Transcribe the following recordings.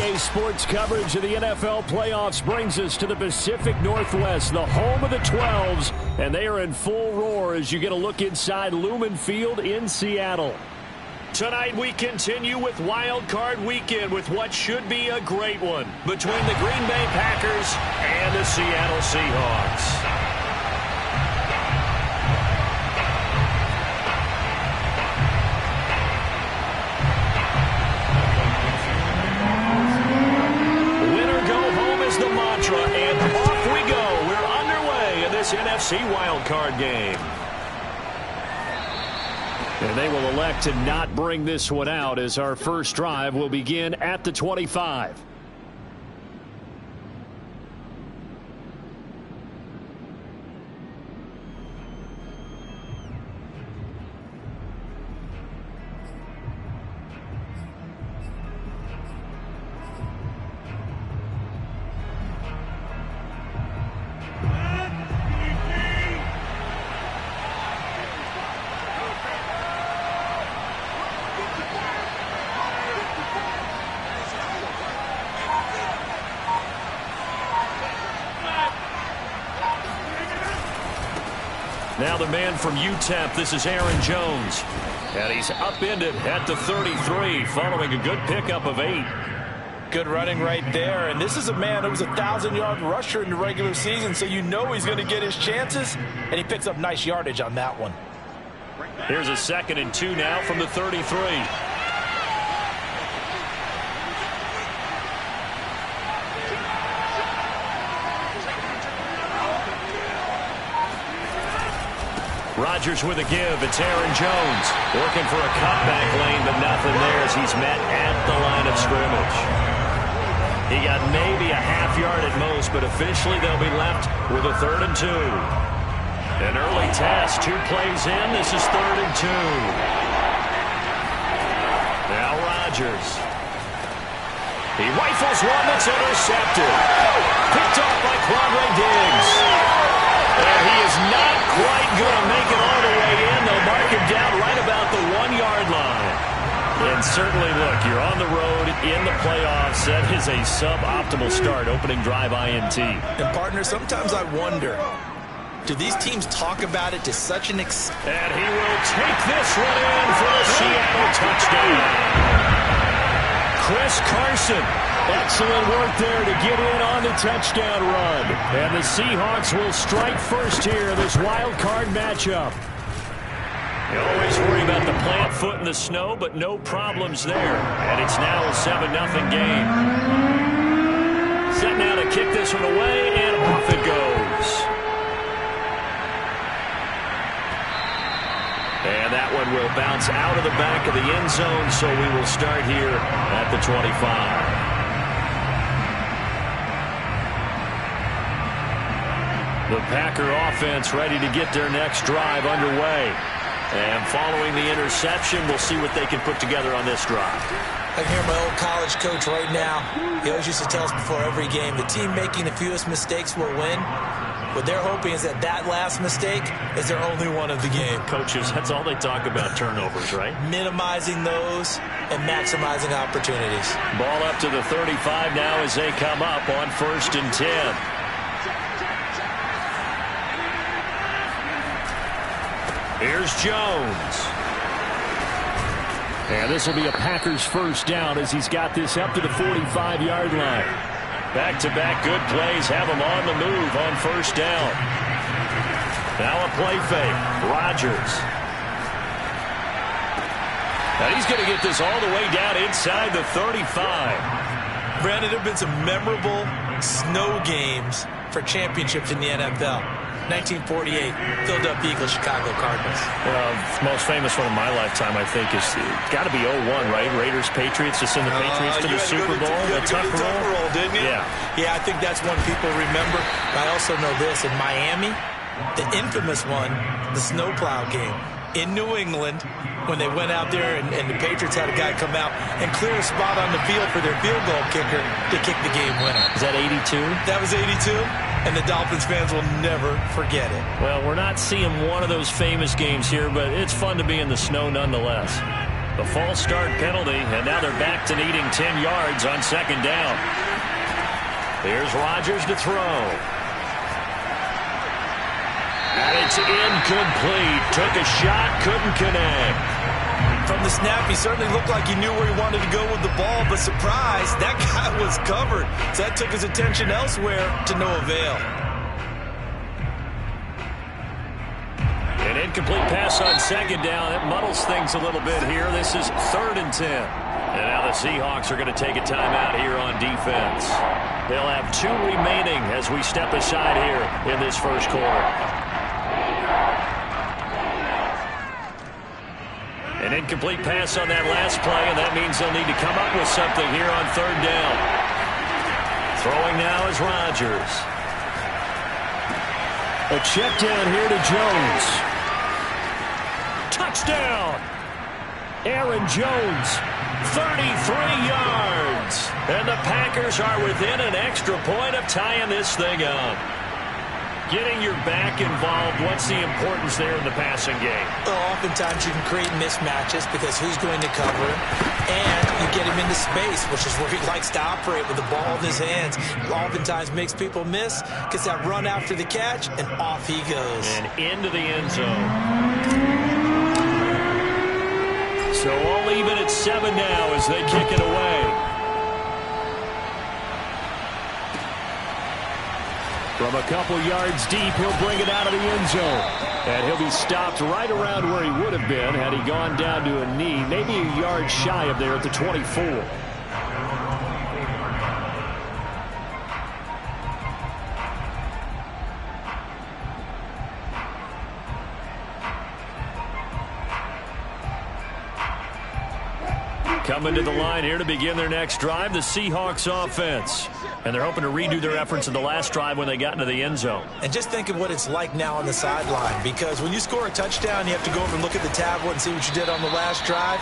Today's sports coverage of the NFL playoffs brings us to the Pacific Northwest, the home of the 12s, and they are in full roar as you get a look inside Lumen Field in Seattle. Tonight we continue with Wild Card Weekend with what should be a great one between the Green Bay Packers and the Seattle Seahawks. The mantra, and off we go. We're underway in this NFC wildcard game. And they will elect to not bring this one out as our first drive will begin at the 25. Now the man from UTEP, this is Aaron Jones. And he's upended at the 33 following a good pickup of 8. Good running right there. And this is a man who was a 1,000-yard rusher in the regular season, so you know he's going to get his chances. And he picks up nice yardage on that one. Here's a 2nd and 2 now from the 33. Rodgers with a give. It's Aaron Jones working for a cutback lane, but nothing there as he's met at the line of scrimmage. He got maybe a half yard at most, but officially they'll be left with a 3rd and 2. An early test, 2 plays in. This is 3rd and 2. Now Rodgers. He rifles one that's intercepted. Picked off by Quandre Diggs. And he is not quite going to make it all the way in. They'll mark him down right about the 1-yard line. And certainly, look, you're on the road in the playoffs. That is a suboptimal start, opening drive INT. And, partner, sometimes I wonder, do these teams talk about it to such an extent? And he will take this one in for the Seattle touchdown. Chris Carson. Excellent work there to get in on the touchdown run. And the Seahawks will strike first here in this wild card matchup. You always worry about the plant foot in the snow, but no problems there. And it's now a 7-0 game. Set now to kick this one away, and off it goes. And that one will bounce out of the back of the end zone, so we will start here at the 25. The Packer offense ready to get their next drive underway. And following the interception, we'll see what they can put together on this drive. I can hear my old college coach right now. He always used to tell us before every game, the team making the fewest mistakes will win. What they're hoping is that that last mistake is their only one of the game. Coaches, that's all they talk about, turnovers, right? Minimizing those and maximizing opportunities. Ball up to the 35 now as they come up on 1st and 10. Here's Jones. And this will be a Packers first down as he's got this up to the 45-yard line. Back-to-back good plays have him on the move on 1st down. Now a play fake. Rodgers. Now he's going to get this all the way down inside the 35. Brandon, there have been some memorable snow games for championships in the NFL. 1948, Philadelphia Eagles, Chicago Cardinals. Well, the most famous one in my lifetime, I think, is got to be 01, right? Raiders, Patriots, to send the Patriots to the Super Bowl. The Tuck roll, didn't you? Yeah. Yeah, I think that's one people remember. I also know this. In Miami, the infamous one, the snowplow game. In New England, when they went out there and the Patriots had a guy come out and clear a spot on the field for their field goal kicker to kick the game winner. Is that 82? That was 82. And the Dolphins fans will never forget it. Well, we're not seeing one of those famous games here, but it's fun to be in the snow nonetheless. The false start penalty, and now they're back to needing 10 yards on second down. Here's Rodgers to throw. And it's incomplete. Took a shot, couldn't connect. From the snap, he certainly looked like he knew where he wanted to go with the ball, but surprise, that guy was covered. So that took his attention elsewhere to no avail. An incomplete pass on second down. That muddles things a little bit here. This is 3rd and 10. And now the Seahawks are going to take a timeout here on defense. They'll have 2 remaining as we step aside here in this first quarter. An incomplete pass on that last play, and that means they'll need to come up with something here on 3rd down. Throwing now is Rodgers. A check down here to Jones. Touchdown! Aaron Jones, 33 yards. And the Packers are within an extra point of tying this thing up. Getting your back involved, what's the importance there in the passing game? Well, oftentimes you can create mismatches because who's going to cover him, and you get him into space, which is where he likes to operate with the ball in his hands. Oftentimes makes people miss, gets that run after the catch, and off he goes. And into the end zone. So all even at 7 now as they kick it away. From a couple yards deep, he'll bring it out of the end zone. And he'll be stopped right around where he would have been had he gone down to a knee, maybe a yard shy of there at the 24. Coming to the line here to begin their next drive, the Seahawks offense. And they're hoping to redo their efforts in the last drive when they got into the end zone. And just think of what it's like now on the sideline, because when you score a touchdown, you have to go over and look at the tablet and see what you did on the last drive.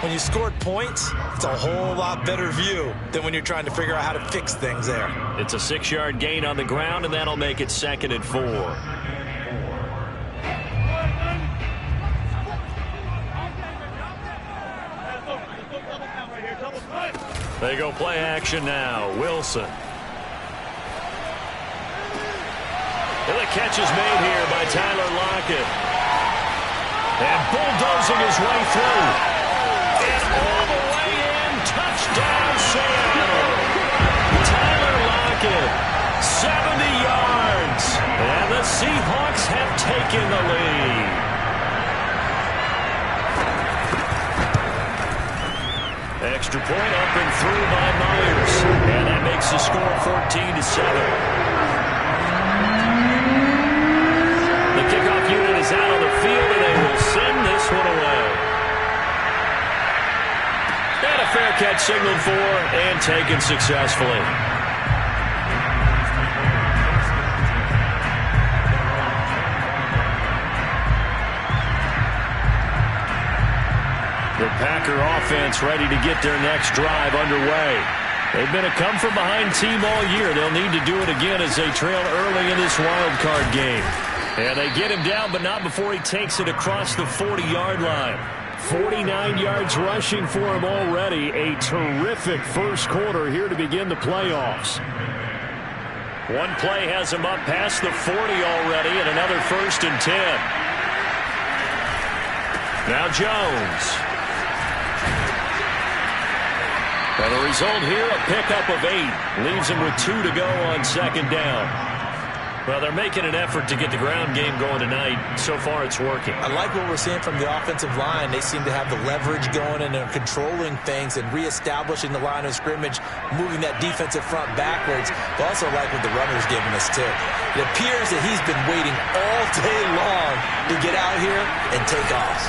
When you scored points, it's a whole lot better view than when you're trying to figure out how to fix things there. It's a 6-yard gain on the ground, and that'll make it 2nd and 4. They go play action now. Wilson. And the catch is made here by Tyler Lockett. And bulldozing his way through. And all the way in. Touchdown, Seattle. Tyler Lockett, 70 yards. And the Seahawks have taken the lead. Extra point up and through by Myers. And that makes the score 14-7. The kickoff unit is out on the field, and they will send this one away. And a fair catch signaled for and taken successfully. The Packer offense ready to get their next drive underway. They've been a come-from-behind team all year. They'll need to do it again as they trail early in this wild card game. And they get him down, but not before he takes it across the 40-yard line. 49 yards rushing for him already. A terrific first quarter here to begin the playoffs. One play has him up past the 40 already, and another 1st and 10. Now Jones. And the result here, a pickup of 8. Leaves him with 2 to go on second down. Well, they're making an effort to get the ground game going tonight. So far, it's working. I like what we're seeing from the offensive line. They seem to have the leverage going, and they're controlling things and reestablishing the line of scrimmage, moving that defensive front backwards. But also like what the runner's giving us, too. It appears that he's been waiting all day long to get out here and take off.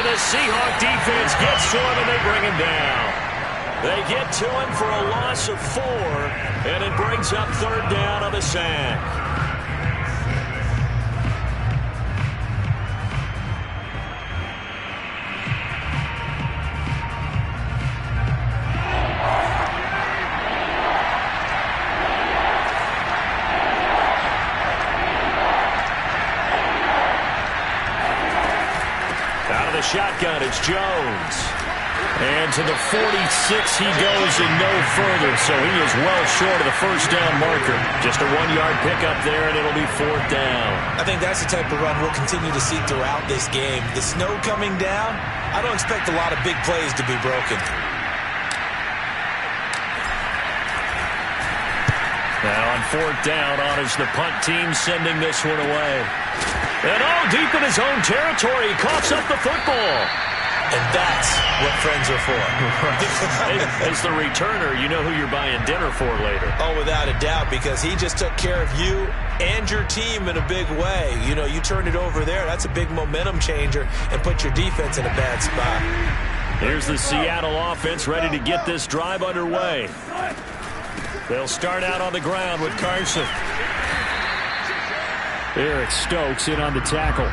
The Seahawk defense gets to him, and they bring him down. They get to him for a loss of 4, and it brings up 3rd down on the sack. shotgun. It's Jones. And to the 46 he goes and no further, so he is well short of the first down marker. Just a 1-yard pickup there, and it'll be 4th down. I think that's the type of run we'll continue to see throughout this game. The snow coming down, I don't expect a lot of big plays to be broken. Now on 4th down, on is the punt team sending this one away. And deep in his own territory, he coughs up the football. And that's what friends are for. As the returner, you know who you're buying dinner for later. Oh, without a doubt, because he just took care of you and your team in a big way. You know, you turned it over there. That's a big momentum changer and put your defense in a bad spot. Here's the Seattle offense ready to get this drive underway. They'll start out on the ground with Carson. Eric Stokes in on the tackle.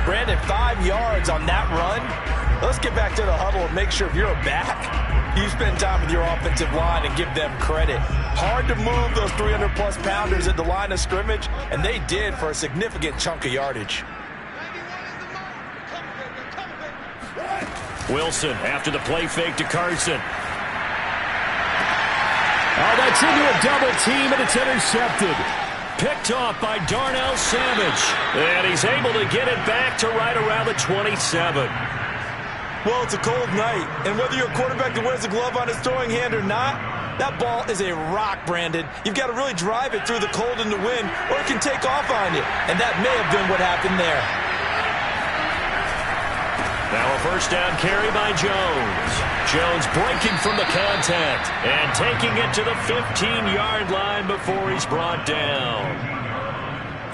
Brandon, 5 yards on that run. Let's get back to the huddle and make sure if you're a back, you spend time with your offensive line and give them credit. Hard to move those 300-plus pounders at the line of scrimmage, and they did for a significant chunk of yardage. Wilson after the play fake to Carson. Oh, that's into a double team, and it's intercepted. Picked off by Darnell Savage. And he's able to get it back to right around the 27. Well, it's a cold night, and whether you're a quarterback that wears a glove on his throwing hand or not, that ball is a rock, Brandon. You've got to really drive it through the cold and the wind, or it can take off on you. And that may have been what happened there. Now a first down carry by Jones. Jones breaking from the contact and taking it to the 15-yard line before he's brought down.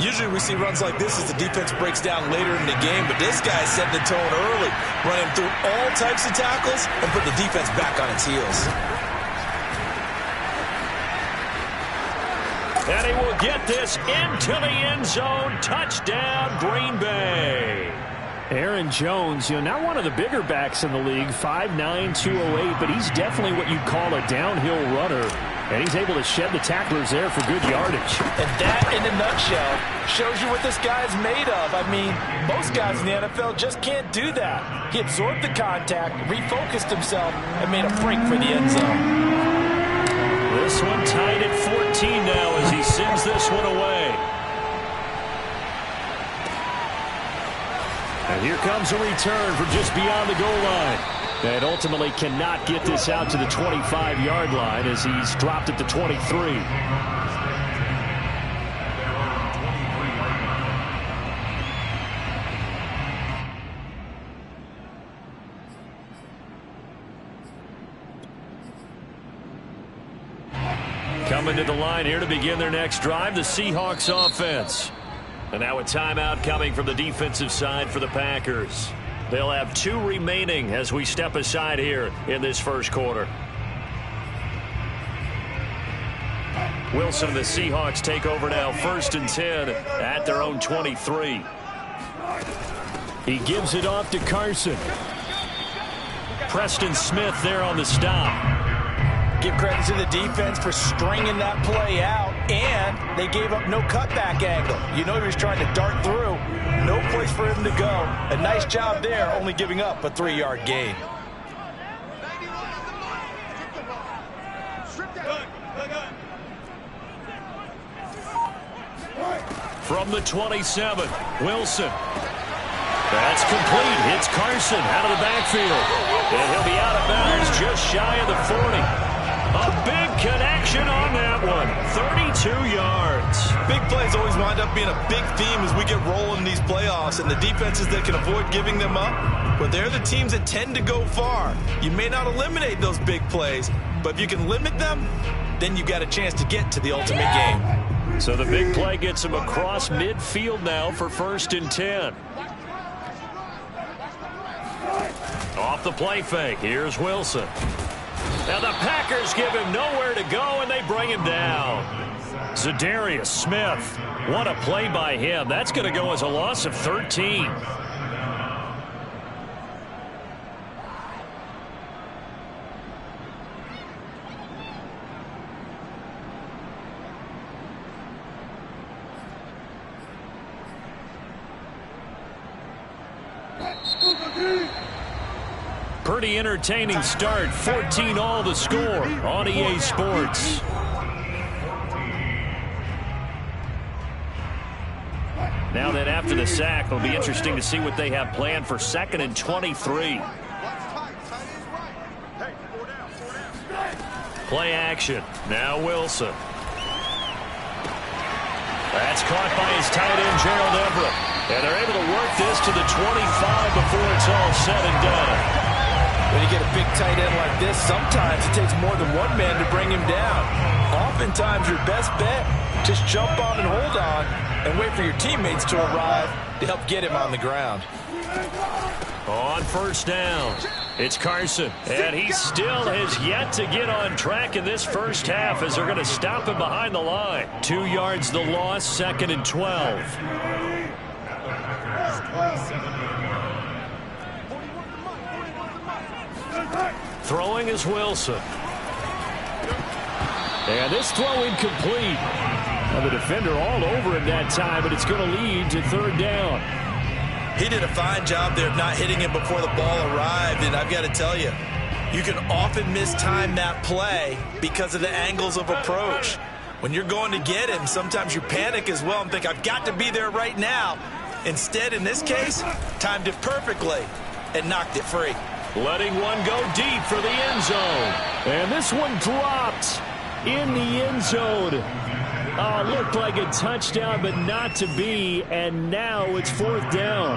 Usually we see runs like this as the defense breaks down later in the game, but this guy's setting the tone early, running through all types of tackles and put the defense back on its heels. And he will get this into the end zone. Touchdown, Green Bay. Aaron Jones, not one of the bigger backs in the league, 5'9", 208, but he's definitely what you'd call a downhill runner. And he's able to shed the tacklers there for good yardage. And that, in a nutshell, shows you what this guy's made of. I mean, most guys in the NFL just can't do that. He absorbed the contact, refocused himself, and made a break for the end zone. This one tied at 14 now as he sends this one away. And here comes a return from just beyond the goal line. And ultimately cannot get this out to the 25-yard line as he's dropped at the 23. Coming to the line here to begin their next drive, the Seahawks offense. And now a timeout coming from the defensive side for the Packers. They'll have 2 remaining as we step aside here in this first quarter. Wilson and the Seahawks take over now, 1st and 10 at their own 23. He gives it off to Carson. Preston Smith there on the stop. Give credit to the defense for stringing that play out, and they gave up no cutback angle. You know he was trying to dart through. No place for him to go. A nice job there, only giving up a 3-yard gain. From the 27, Wilson. That's complete. Hits Carson out of the backfield. And he'll be out of bounds just shy of the 40. A big connection on that one. 32 yards. Big plays always wind up being a big theme as we get rolling in these playoffs, and the defenses that can avoid giving them up, but they're the teams that tend to go far. You may not eliminate those big plays, but if you can limit them, then you've got a chance to get to the ultimate game. So the big play gets him across midfield now for 1st and 10. Off the play fake. Here's Wilson. Now the Packers give him nowhere to go, and they bring him down. Zadarius Smith. What a play by him. That's going to go as a loss of 13. Pretty entertaining start. 14-all the score on EA Sports. Now then, after the sack, it'll be interesting to see what they have planned for 2nd and 23. Play action. Now Wilson. That's caught by his tight end, Gerald Everett. And they're able to work this to the 25 before it's all said and done. When you get a big tight end like this, sometimes it takes more than one man to bring him down. Oftentimes, your best bet, just jump on and hold on and wait for your teammates to arrive to help get him on the ground. On first down, it's Carson. And he still has yet to get on track in this first half as they're going to stop him behind the line. 2 yards the loss, 2nd and 12. Throwing is Wilson. And this throw incomplete. Now the defender all over him that time, but it's going to lead to 3rd down. He did a fine job there of not hitting him before the ball arrived, and I've got to tell you, you can often mistime that play because of the angles of approach. When you're going to get him, sometimes you panic as well and think, I've got to be there right now. Instead, in this case, timed it perfectly and knocked it free. Letting one go deep for the end zone. And this one dropped in the end zone. Oh, looked like a touchdown, but not to be. And now it's 4th down.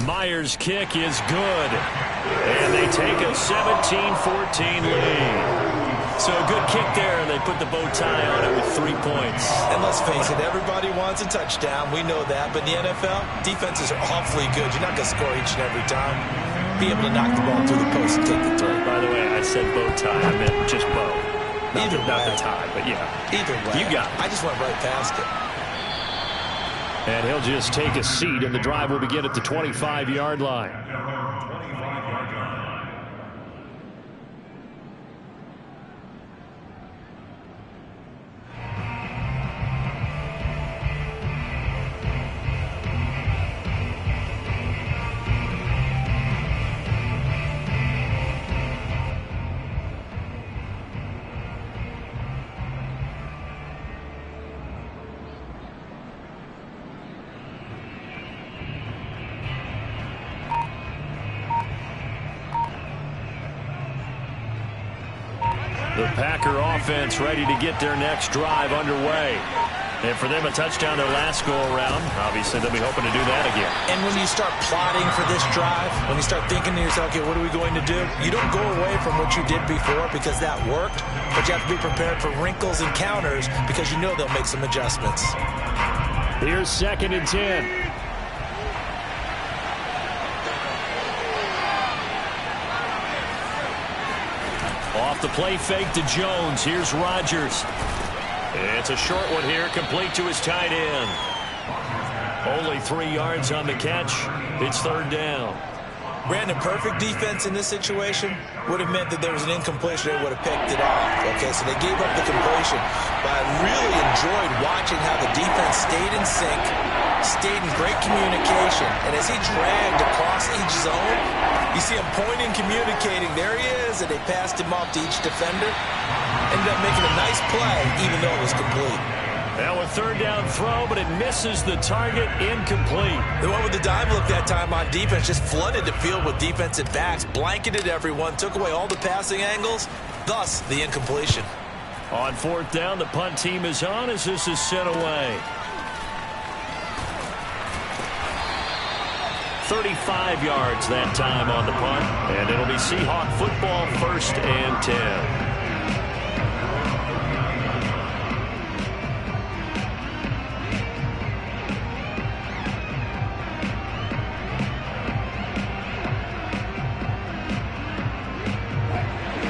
Myers' kick is good. And they take a 17-14 lead. So a good kick there, and they put the bow tie on it with 3 points. And let's face it, everybody wants a touchdown. We know that. But in the NFL, defenses are awfully good. You're not going to score each and every time. Be able to knock the ball through the post and take the throw. By the way, I said bow tie. I meant just bow. Not the tie, but yeah. Either way. You got it. I just went right past it. And he'll just take a seat, and the drive will begin at the 25-yard line. The Packer offense ready to get their next drive underway. And for them, a touchdown their last go-around. Obviously, they'll be hoping to do that again. And when you start plotting for this drive, when you start thinking to yourself, okay, what are we going to do? You don't go away from what you did before because that worked, but you have to be prepared for wrinkles and counters because you know they'll make some adjustments. Here's 2nd and 10. Off the play fake to Jones. Here's Rodgers. It's a short one here, complete to his tight end. Only 3 yards on the catch. It's 3rd down. Brandon, perfect defense in this situation would have meant that there was an incompletion. They would have picked it off. Okay, so they gave up the completion. But I really enjoyed watching how the defense stayed in sync, stayed in great communication. And as he dragged across each zone, you see him pointing, communicating. There he is, and they passed him off to each defender. Ended up making a nice play, even though it was complete. Now a 3rd down throw, but it misses the target, incomplete. They went with the dive look that time on defense, just flooded the field with defensive backs, blanketed everyone, took away all the passing angles, thus the incompletion. On 4th down, the punt team is on as this is sent away. 35 yards that time on the punt, and it'll be Seahawk football, 1st and 10.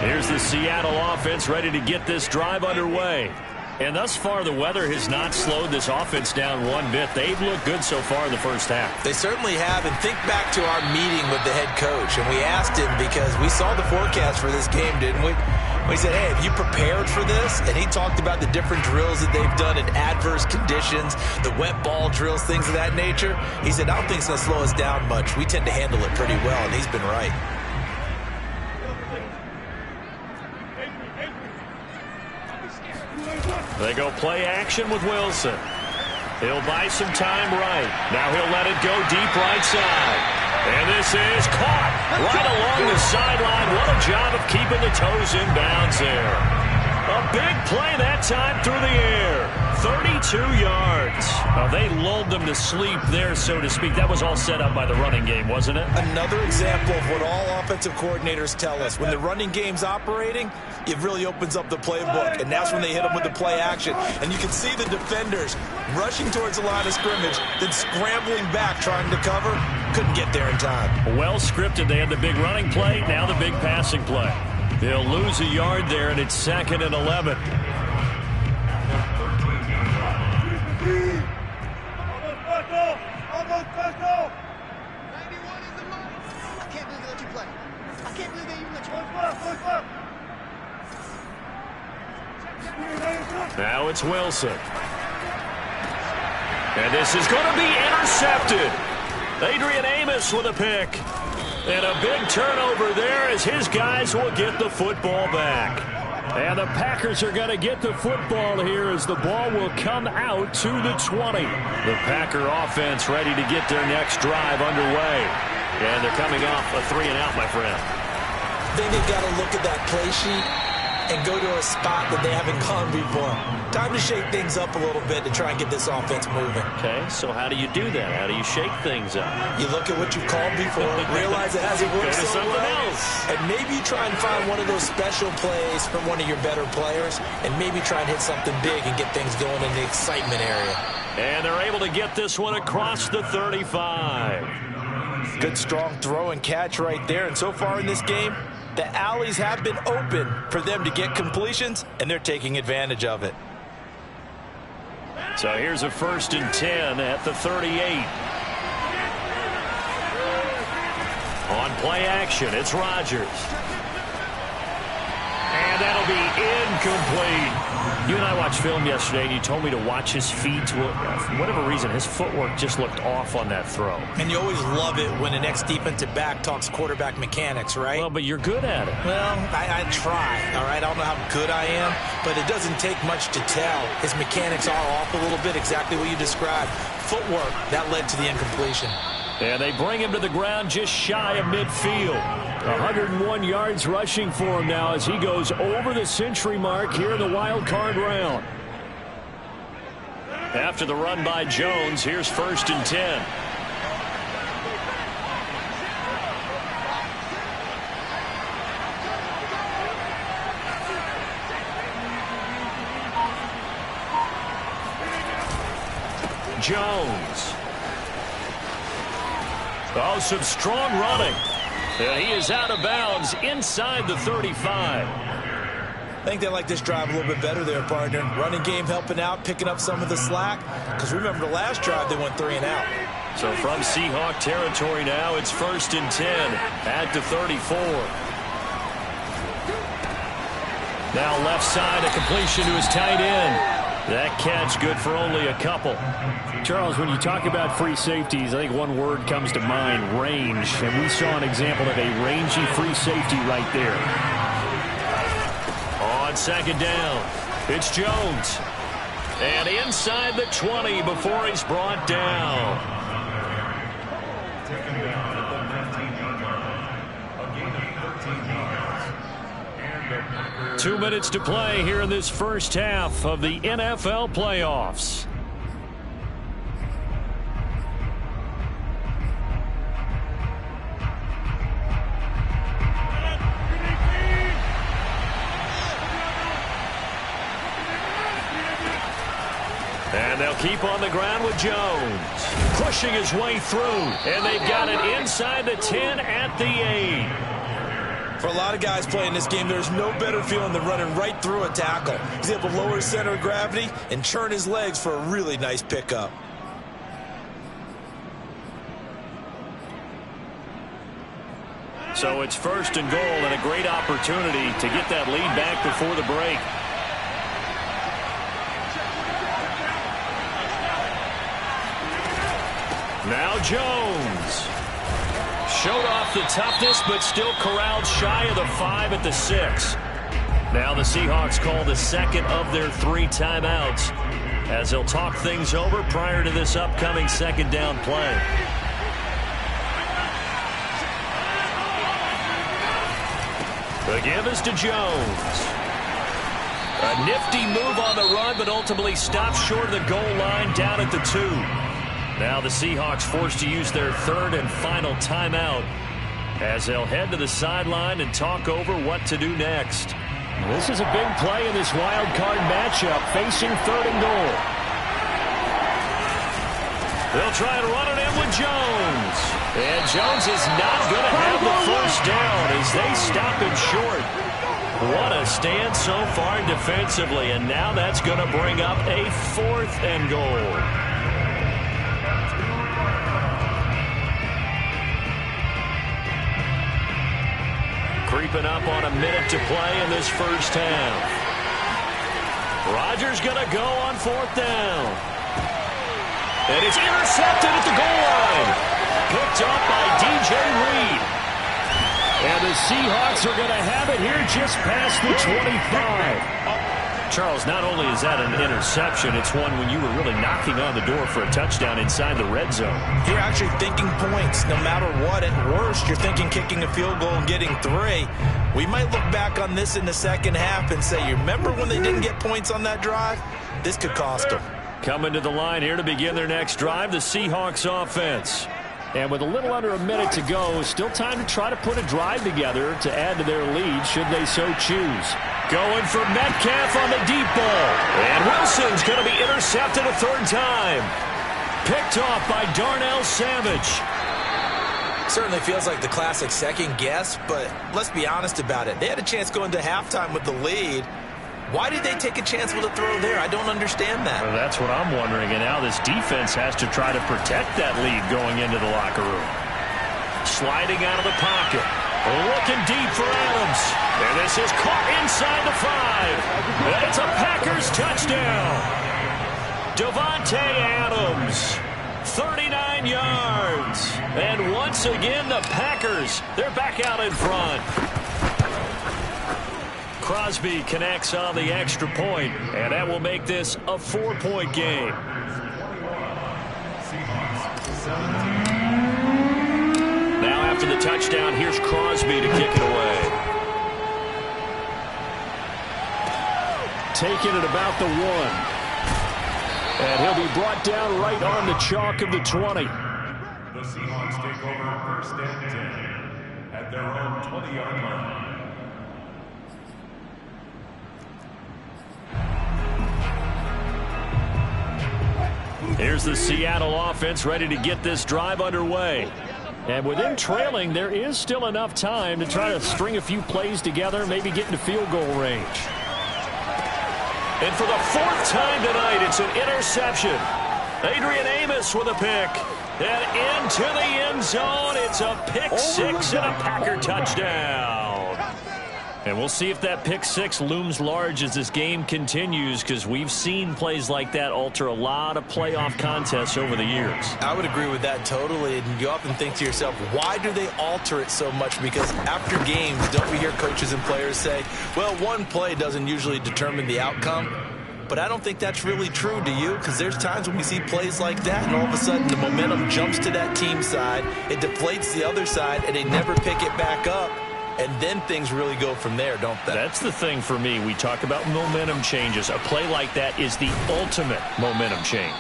Here's the Seattle offense ready to get this drive underway. And thus far, the weather has not slowed this offense down one bit. They've looked good so far in the first half. They certainly have. And think back to our meeting with the head coach. And we asked him because we saw the forecast for this game, didn't we? He said, hey, have you prepared for this? And he talked about the different drills that they've done in adverse conditions, the wet ball drills, things of that nature. He said, I don't think it's going to slow us down much. We tend to handle it pretty well, and he's been right. They go play action with Wilson. He'll buy some time right. Now he'll let it go deep right side. And this is caught right along the sideline. What a job of keeping the toes in bounds there. A big play that time through the air. 32 yards. They lulled them to sleep there, so to speak. That was all set up by the running game, wasn't it? Another example of what all offensive coordinators tell us. When the running game's operating, it really opens up the playbook, and that's when they hit them with the play action. And you can see the defenders rushing towards the line of scrimmage, then scrambling back, trying to cover. Couldn't get there in time. Well scripted. They had the big running play, now the big passing play. They'll lose a yard there, and it's 2nd and 11. Now it's Wilson. And this is going to be intercepted. Adrian Amos with a pick. And a big turnover there as his guys will get the football back. And the Packers are going to get the football here as the ball will come out to the 20. The Packer offense ready to get their next drive underway. And they're coming off a 3-and-out, my friend. I think they've got to look at that play sheet and go to a spot that they haven't gone before. Time to shake things up a little bit to try and get this offense moving. Okay, so how do you do that? How do you shake things up? You look at what you've called before, realize it hasn't worked so well, and maybe you try and find one of those special plays from one of your better players, and maybe try and hit something big and get things going in the excitement area. And they're able to get this one across the 35. Good, strong throw and catch right there, and so far in this game, the alleys have been open for them to get completions, and they're taking advantage of it. So here's a 1st and 10 at the 38. On play action, it's Rodgers. And that'll be incomplete. You and I watched film yesterday, and you told me to watch his feet. For whatever reason, his footwork just looked off on that throw. And you always love it when an ex-defensive back talks quarterback mechanics, right? Well, but you're good at it. Well, I try, all right? I don't know how good I am, but it doesn't take much to tell. His mechanics are off a little bit, exactly what you described. Footwork, that led to the incompletion. And they bring him to the ground just shy of midfield. 101 yards rushing for him now as he goes over the century mark here in the wild card round. After the run by Jones, here's 1st and 10. Jones. Oh, some strong running. And he is out of bounds inside the 35. I think they like this drive a little bit better there, partner. Running game helping out, picking up some of the slack. Because remember, the last drive, they went 3-and-out. So from Seahawk territory now, it's 1st and 10 at the 34. Now left side, a completion to his tight end. That catch good for only a couple. Charles, when you talk about free safeties, I think one word comes to mind, range. And we saw an example of a rangy free safety right there. On 2nd down, it's Jones. And inside the 20 before he's brought down. 2 minutes to play here in this first half of the NFL playoffs. And they'll keep on the ground with Jones. Pushing his way through. And they've got it inside the 10 at the 8. For a lot of guys playing this game, there's no better feeling than running right through a tackle. He's able to lower his center of gravity and churn his legs for a really nice pickup. So it's 1st and goal and a great opportunity to get that lead back before the break. Now Jones. Showed off the toughness, but still corralled shy of the 5 at the 6. Now the Seahawks call the second of their 3 timeouts as they'll talk things over prior to this upcoming 2nd down play. The give is to Jones. A nifty move on the run, but ultimately stopped short of the goal line down at the 2. Now the Seahawks forced to use their 3rd and final timeout as they'll head to the sideline and talk over what to do next. This is a big play in this wild card matchup, facing 3rd and goal. They'll try and run it in with Jones. And Jones is not going to have the first down as they stop him short. What a stand so far defensively, and now that's going to bring up a 4th and goal. Creeping up on a minute to play in this first half. Rodgers going to go on 4th down. And it's intercepted at the goal line. Picked up by DJ Reed. And the Seahawks are going to have it here just past the 25. Charles, not only is that an interception, it's one when you were really knocking on the door for a touchdown inside the red zone. You're actually thinking points no matter what. At worst, you're thinking kicking a field goal and getting 3. We might look back on this in the second half and say, you remember when they didn't get points on that drive? This could cost them. Coming to the line here to begin their next drive, the Seahawks offense. And with a little under a minute to go, still time to try to put a drive together to add to their lead should they so choose. Going for Metcalf on the deep ball. And Wilson's going to be intercepted a 3rd time. Picked off by Darnell Savage. Certainly feels like the classic second guess, but let's be honest about it. They had a chance going to halftime with the lead. Why did they take a chance with a throw there? I don't understand that. Well, that's what I'm wondering. And now this defense has to try to protect that lead going into the locker room. Sliding out of the pocket. Looking deep for Adams. And this is caught inside the 5. And it's a Packers touchdown. Davante Adams. 39 yards. And once again, the Packers, they're back out in front. Crosby connects on the extra point, and that will make this a 4-point game. Now after the touchdown, here's Crosby to kick it away. Taking it about the 1. And he'll be brought down right on the chalk of the 20. The Seahawks take over 1st and 10 at their own 20-yard line. Here's the Seattle offense ready to get this drive underway. And with them trailing, there is still enough time to try to string a few plays together, maybe get into field goal range. And for the 4th time tonight, it's an interception. Adrian Amos with a pick. And into the end zone, it's a pick 6 and a Packer touchdown. And we'll see if that pick 6 looms large as this game continues, because we've seen plays like that alter a lot of playoff contests over the years. I would agree with that totally. And you often think to yourself, why do they alter it so much? Because after games, don't we hear coaches and players say, well, one play doesn't usually determine the outcome? But I don't think that's really true, do you? Because there's times when we see plays like that, and all of a sudden the momentum jumps to that team side, it deflates the other side, and they never pick it back up. And then things really go from there, don't they? That's the thing for me. We talk about momentum changes. A play like that is the ultimate momentum change.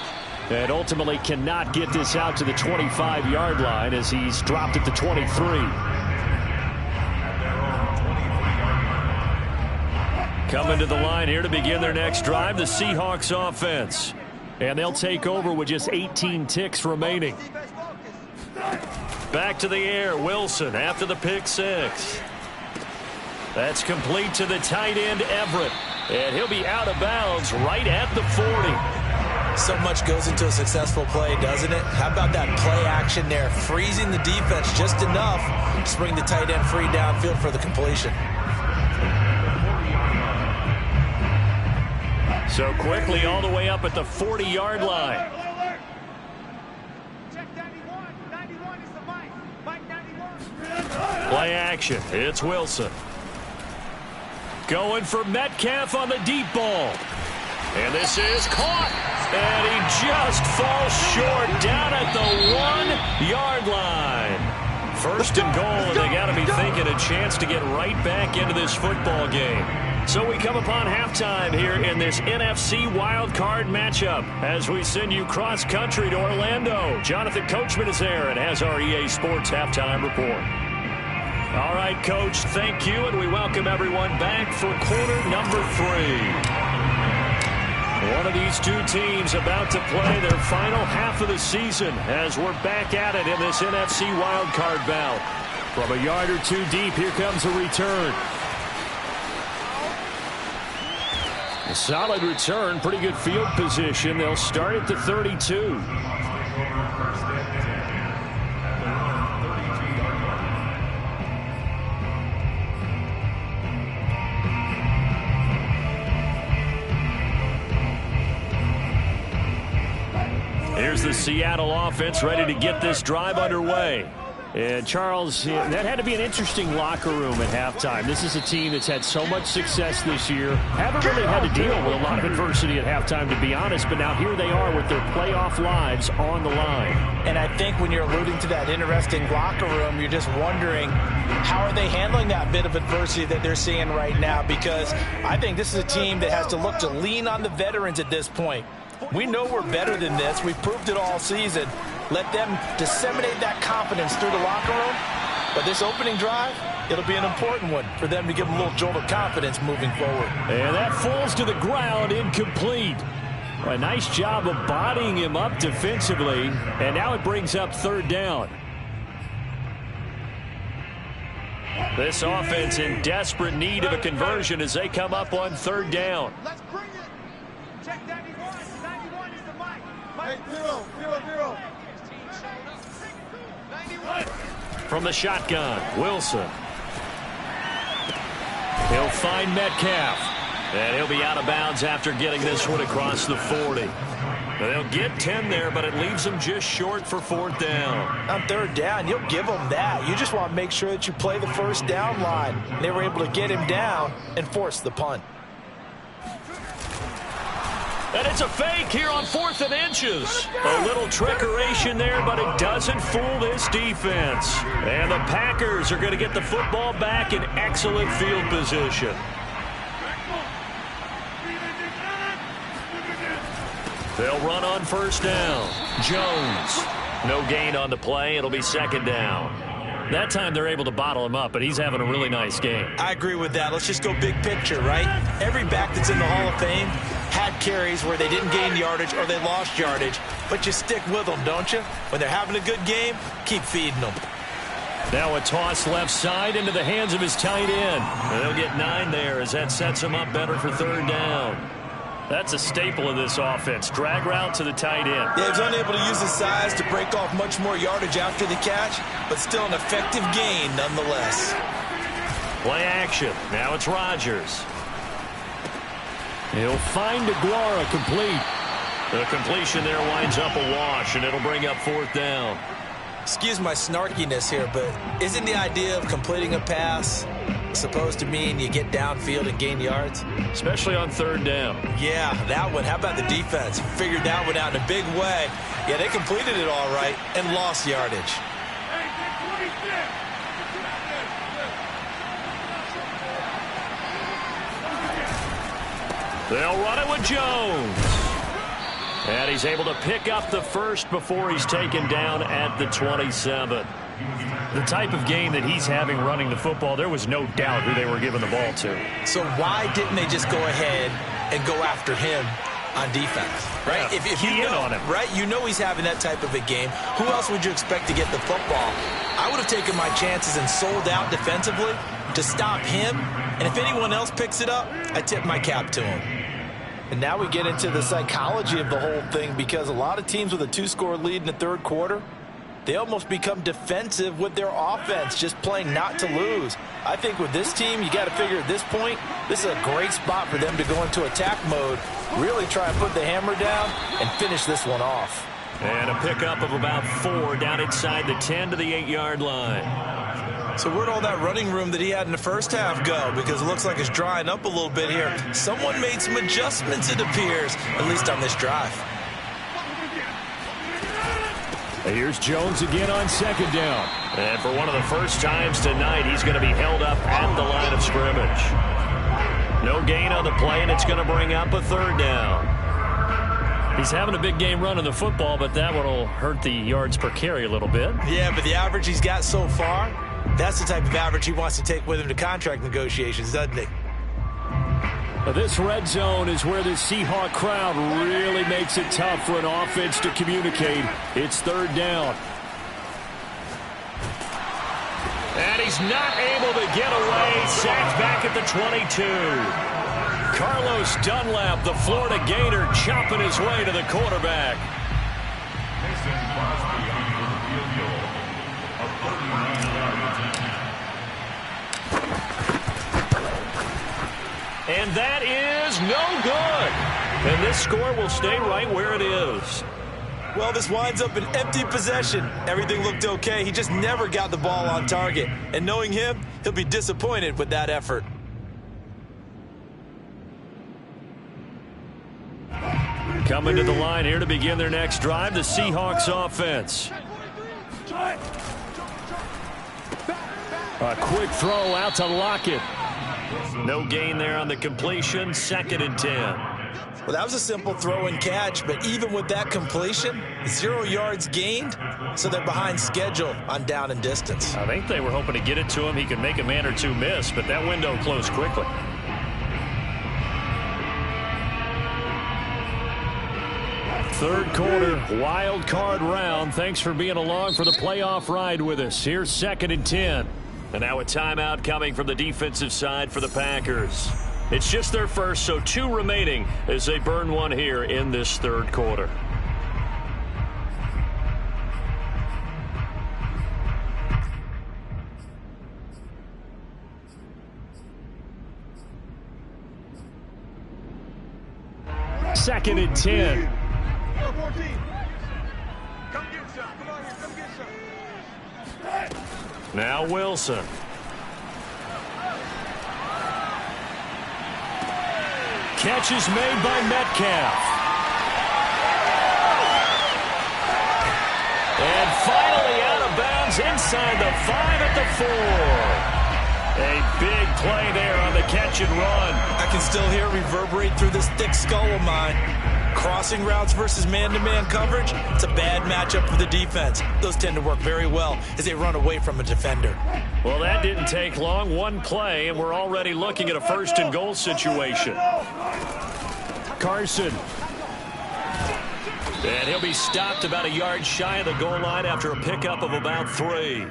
And ultimately cannot get this out to the 25-yard line as he's dropped at the 23. Coming to the line here to begin their next drive, the Seahawks offense. And they'll take over with just 18 ticks remaining. Back to the air, Wilson after the pick 6. That's complete to the tight end, Everett. And he'll be out of bounds right at the 40. So much goes into a successful play, doesn't it? How about that play action there, freezing the defense just enough to bring the tight end free downfield for the completion. So quickly all the way up at the 40-yard line. Play action. It's Wilson. Going for Metcalf on the deep ball. And this is caught. And he just falls short down at the 1-yard line. First and goal, and they got to be thinking a chance to get right back into this football game. So we come upon halftime here in this NFC Wild Card matchup as we send you cross-country to Orlando. Jonathan Coachman is there and has our EA Sports Halftime Report. All right, Coach, thank you, and we welcome everyone back for quarter number 3. One of these two teams about to play their final half of the season as we're back at it in this NFC wildcard bout. From a yard or two deep, here comes a return. A solid return, pretty good field position. They'll start at the 32. Here's the Seattle offense ready to get this drive underway. And Charles, that had to be an interesting locker room at halftime. This is a team that's had so much success this year. Haven't really had to deal with a lot of adversity at halftime, to be honest. But now here they are with their playoff lives on the line. And I think when you're alluding to that interesting locker room, you're just wondering how are they handling that bit of adversity that they're seeing right now? Because I think this is a team that has to look to lean on the veterans at this point. We know we're better than this. We've proved it all season. Let them disseminate that confidence through the locker room. But this opening drive, it'll be an important one for them to give them a little jolt of confidence moving forward. And that falls to the ground, incomplete. A nice job of bodying him up defensively. And now it brings up third down. This offense in desperate need of a conversion as they come up on third down. Let's bring it. Check 91. 91 is the mic. Mike 0, 0, 0. From the shotgun, Wilson. He'll find Metcalf. And he'll be out of bounds after getting this one across the 40. They'll get 10 there, but it leaves them just short for fourth down. On third down, you'll give them that. You just want to make sure that you play the first down line. They were able to get him down and force the punt. And it's a fake here on 4th and inches. A little trickeration there, but it doesn't fool this defense. And the Packers are going to get the football back in excellent field position. They'll run on first down. Jones. No gain on the play. It'll be second down. That time they're able to bottle him up, but he's having a really nice game. I agree with that. Let's just go big picture, right? Every back that's in the Hall of Fame had carries where they didn't gain yardage or they lost yardage, but you stick with them, don't you? When they're having a good game, keep feeding them. Now a toss left side into the hands of his tight end. And they'll get 9 there as that sets him up better for third down. That's a staple of this offense. Drag route to the tight end. Yeah, he's unable to use his size to break off much more yardage after the catch, but still an effective gain nonetheless. Play action. Now it's Rodgers. He'll find Aguara complete. The completion there winds up a wash, and it'll bring up fourth down. Excuse my snarkiness here, but isn't the idea of completing a pass supposed to mean you get downfield and gain yards? Especially on third down. Yeah, that one. How about the defense? Figured that one out in a big way. Yeah, they completed it all right and lost yardage. They'll run it with Jones. And he's able to pick up the first before he's taken down at the 27. The type of game that he's having running the football, there was no doubt who they were giving the ball to. So why didn't they just go ahead and go after him on defense, right? Yeah, if you know, on him. right, you know he's having that type of a game. Who else would you expect to get the football? I would have taken my chances and sold out defensively to stop him. And if anyone else picks it up, I tip my cap to him. And now we get into the psychology of the whole thing, because a lot of teams with a 2-score lead in the third quarter, they almost become defensive with their offense, just playing not to lose. I think with this team, you got to figure at this point, this is a great spot for them to go into attack mode, really try and put the hammer down and finish this one off. And a pickup of about 4 down inside the 10 to the 8-yard line. So where'd all that running room that he had in the first half go? Because it looks like it's drying up a little bit here. Someone made some adjustments, it appears, at least on this drive. Here's Jones again on second down. And for one of the first times tonight, he's going to be held up at the line of scrimmage. No gain on the play, and it's going to bring up a third down. He's having a big game running the football, but that one will hurt the yards per carry a little bit. Yeah, but the average he's got so far, that's the type of average he wants to take with him to contract negotiations, doesn't he? This red zone is where the Seahawk crowd really makes it tough for an offense to communicate. It's third down. And he's not able to get away. Sacked back at the 22. Carlos Dunlap, the Florida Gator, chopping his way to the quarterback. Mason Crosby on the field goal of 39 yards. And that is no good. And this score will stay right where it is. Well, this winds up an empty possession. Everything looked okay. He just never got the ball on target. And knowing him, he'll be disappointed with that effort. Coming to the line here to begin their next drive, the Seahawks offense. A quick throw out to Lockett. No gain there on the completion. 2nd and 10. Well, that was a simple throw and catch, but even with that completion, 0 yards gained, so they're behind schedule on down and distance. I think they were hoping to get it to him. He could make a man or two miss, but that window closed quickly. Third quarter, wild card round. Thanks for being along for the playoff ride with us. Here's 2nd and 10. And now a timeout coming from the defensive side for the Packers. It's just their first, so 2 remaining as they burn one here in this third quarter. Second and 10. Now Wilson. Catch is made by Metcalf. And finally out of bounds inside the 5 at the 4. A big play there on the catch and run. I can still hear it reverberate through this thick skull of mine. Crossing routes versus man-to-man coverage, it's a bad matchup for the defense. Those tend to work very well as they run away from a defender. Well, that didn't take long. One play, and we're already looking at a 1st and goal situation. Carson. And he'll be stopped about a yard shy of the goal line after a pickup of about 3.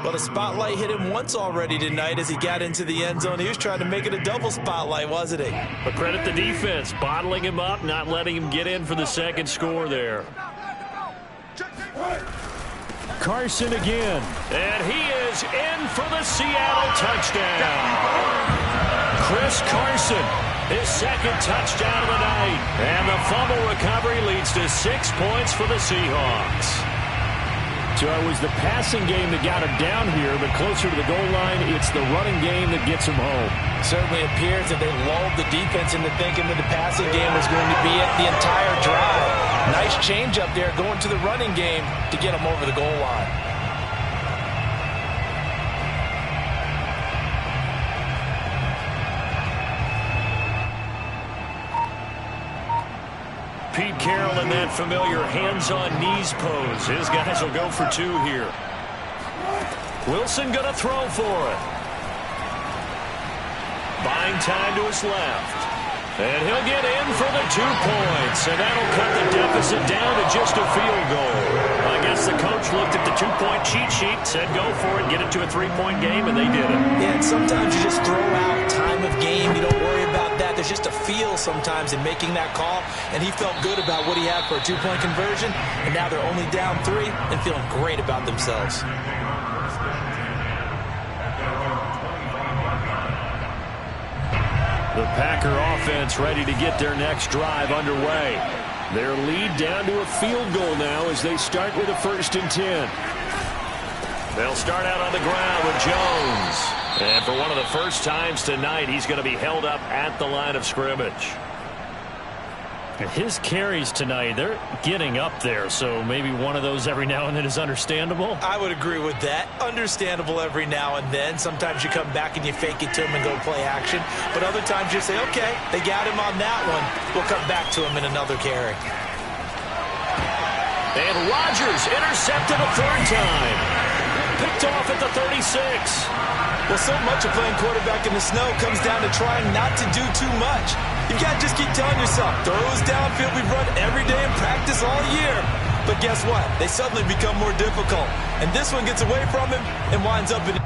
Well, the spotlight hit him once already tonight as he got into the end zone. He was trying to make it a double spotlight, wasn't he? But credit the defense, bottling him up, not letting him get in for the 2nd score there. Carson again. And he is in for the Seattle touchdown. Chris Carson, his 2nd touchdown of the night. And the fumble recovery leads to 6 points for the Seahawks. So it was the passing game that got him down here, but closer to the goal line, it's the running game that gets him home. Certainly appears that they lulled the defense into thinking that the passing game was going to be it the entire drive. Nice change up there going to the running game to get him over the goal line. Pete Carroll in that familiar hands-on knees pose. His guys will go for 2 here. Wilson going to throw for it. Buying time to his left. And he'll get in for the 2 points. And that'll cut the deficit down to just a field goal. I guess the coach looked at the 2-point cheat sheet, said go for it, get it to a 3-point game, and they did it. Yeah, and sometimes you just throw out time of game. You don't worry about that. There's there's just a feel sometimes in making that call, and he felt good about what he had for a two-point conversion, and now they're only down 3 and feeling great about themselves. The Packer offense ready to get their next drive underway. Their lead down to a field goal now as they start with a 1st and 10. They'll start out on the ground with Jones. And for one of the first times tonight, he's going to be held up at the line of scrimmage. His carries tonight, they're getting up there, so maybe one of those every now and then is understandable. I would agree with that. Understandable every now and then. Sometimes you come back and you fake it to him and go play action. But other times you say, okay, they got him on that one. We'll come back to him in another carry. And Rodgers intercepted a 3rd time. Picked off at the 36. Well, so much of playing quarterback in the snow comes down to trying not to do too much. You've got to just keep telling yourself, throws downfield we've run every day in practice all year. But guess what? They suddenly become more difficult. And this one gets away from him and winds up in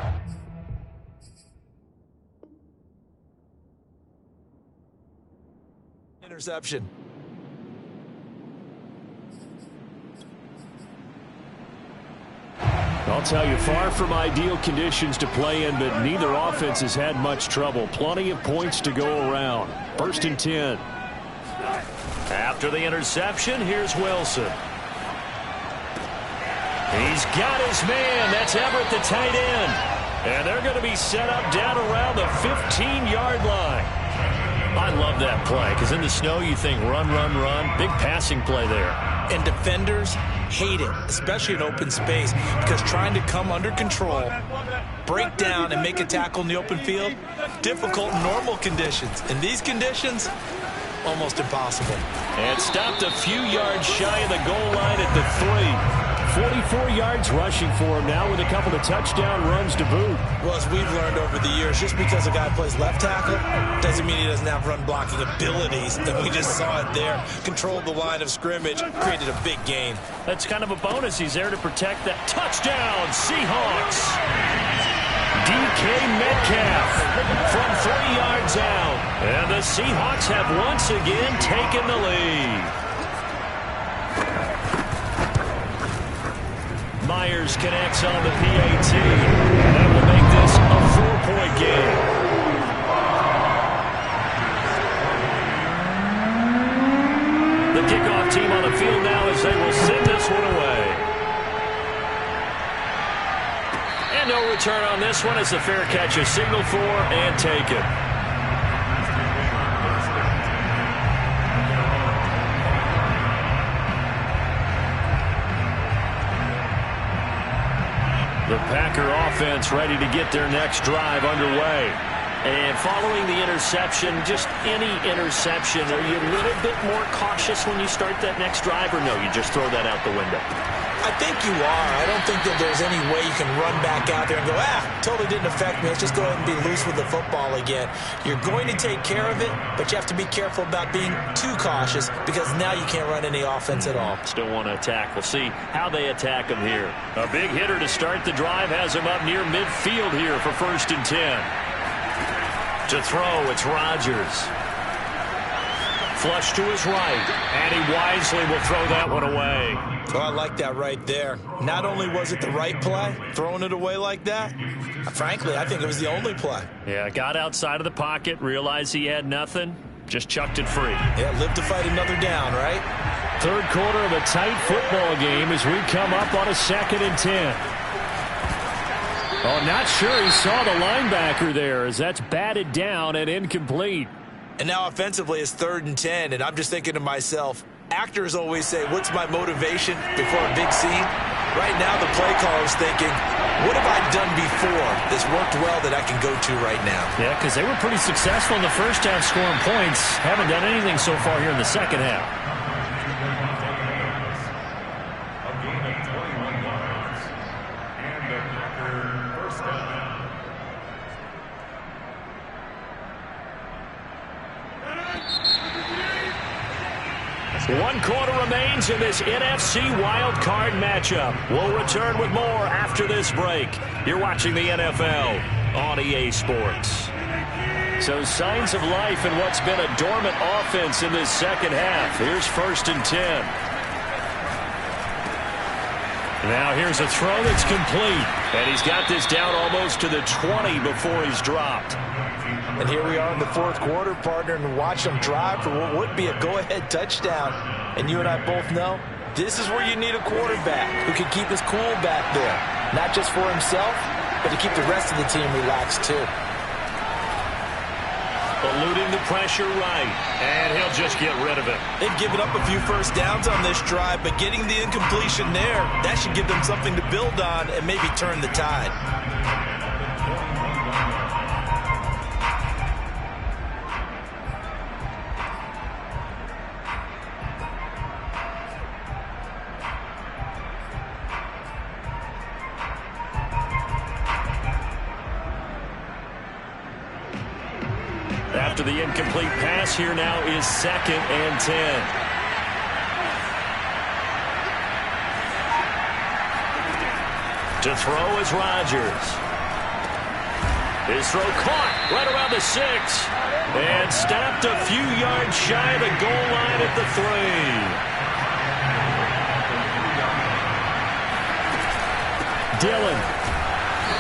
interception. I'll tell you, far from ideal conditions to play in, but neither offense has had much trouble. Plenty of points to go around. 1st and 10. After the interception, here's Wilson. He's got his man. That's Everett, the tight end. And they're going to be set up down around the 15-yard line. I love that play, because in the snow you think run, run, run. Big passing play there. And defenders hate it, especially in open space, because trying to come under control, break down, and make a tackle in the open field, difficult in normal conditions. In these conditions, almost impossible. And stopped a few yards shy of the goal line at the 3. 44 yards rushing for him now with a couple of touchdown runs to boot. Well, as we've learned over the years, just because a guy plays left tackle doesn't mean he doesn't have run blocking abilities. And we just saw it there. Controlled the line of scrimmage, created a big gain. That's kind of a bonus. He's there to protect that. Touchdown, Seahawks. DK Metcalf from 3 yards out. And the Seahawks have once again taken the lead. Myers connects on the PAT. That will make this a 4-point game. The kickoff team on the field now as they will send this one away. And no return on this one as the fair catch is signaled for and taken. The Packer offense ready to get their next drive underway. And following the interception, just any interception, are you a little bit more cautious when you start that next drive, or no, you just throw that out the window? I think you are. I don't think that there's any way you can run back out there and go, totally didn't affect me. Let's just go ahead and be loose with the football again. You're going to take care of it, but you have to be careful about being too cautious because now you can't run any offense at all. Still want to attack. We'll see how they attack him here. A big hitter to start the drive has him up near midfield here for 1st and 10. To throw, it's Rodgers. Flush to his right, and he wisely will throw that one away. Oh, I like that right there. Not only was it the right play, throwing it away like that, frankly, I think it was the only play. Yeah, got outside of the pocket, realized he had nothing, just chucked it free. Yeah, live to fight another down, right? 3rd quarter of a tight football game as we come up on a 2nd and 10. Oh, not sure he saw the linebacker there as that's batted down and incomplete. And now offensively it's 3rd and 10, and I'm just thinking to myself, actors always say, what's my motivation before a big scene? Right now the play caller's thinking, what have I done before that's worked well that I can go to right now? Yeah, because they were pretty successful in the first half scoring points. Haven't done anything so far here in the second half. A gain of 21 yards. And the Packer first down. One quarter remains in this NFC Wild Card matchup. We'll return with more after this break. You're watching the NFL on EA Sports. So signs of life in what's been a dormant offense in this second half. Here's 1st and 10. Now here's a throw that's complete. And he's got this down almost to the 20 before he's dropped. And here we are in the 4th quarter, partner, and watch him drive for what would be a go-ahead touchdown. And you and I both know this is where you need a quarterback who can keep his cool back there. Not just for himself, but to keep the rest of the team relaxed too. Eluding the pressure right, and he'll just get rid of it. They've given up a few first downs on this drive, but getting the incompletion there, that should give them something to build on and maybe turn the tide. After the incomplete pass, here now is 2nd and 10. To throw is Rodgers. His throw caught right around the 6. And stopped a few yards shy of the goal line at the 3. Dillon.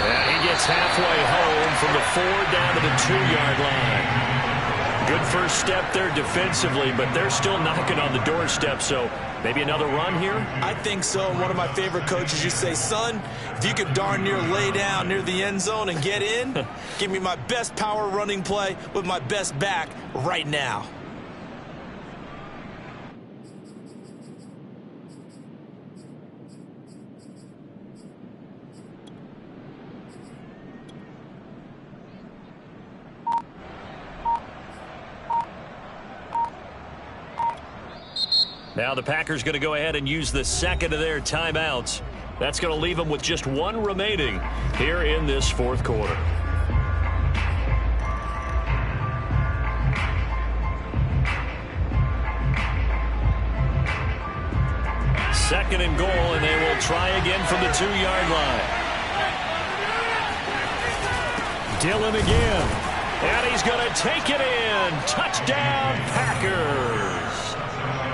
And he gets halfway home from the 4 down to the 2-yard line. Good first step there defensively, but they're still knocking on the doorstep, so maybe another run here? I think so. And one of my favorite coaches used to say, son, if you could darn near lay down near the end zone and get in, give me my best power running play with my best back right now. Now the Packers going to go ahead and use the 2nd of their timeouts. That's going to leave them with just 1 remaining here in this 4th quarter. Second and goal, and they will try again from the 2-yard line. Dillon again. And he's going to take it in. Touchdown, Packers.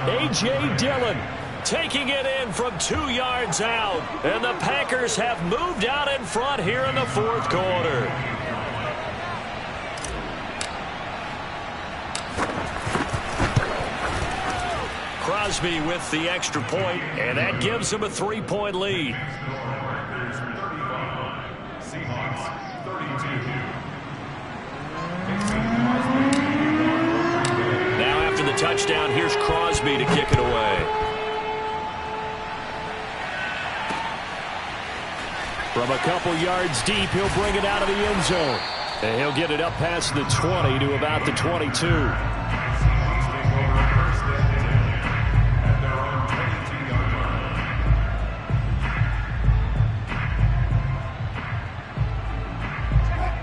A.J. Dillon taking it in from 2 yards out. And the Packers have moved out in front here in the 4th quarter. Crosby with the extra point, and that gives him a 3-point lead. Seahawks 32. Now after the touchdown, here's Crosby to kick it away. From a couple yards deep, he'll bring it out of the end zone. And he'll get it up past the 20 to about the 22.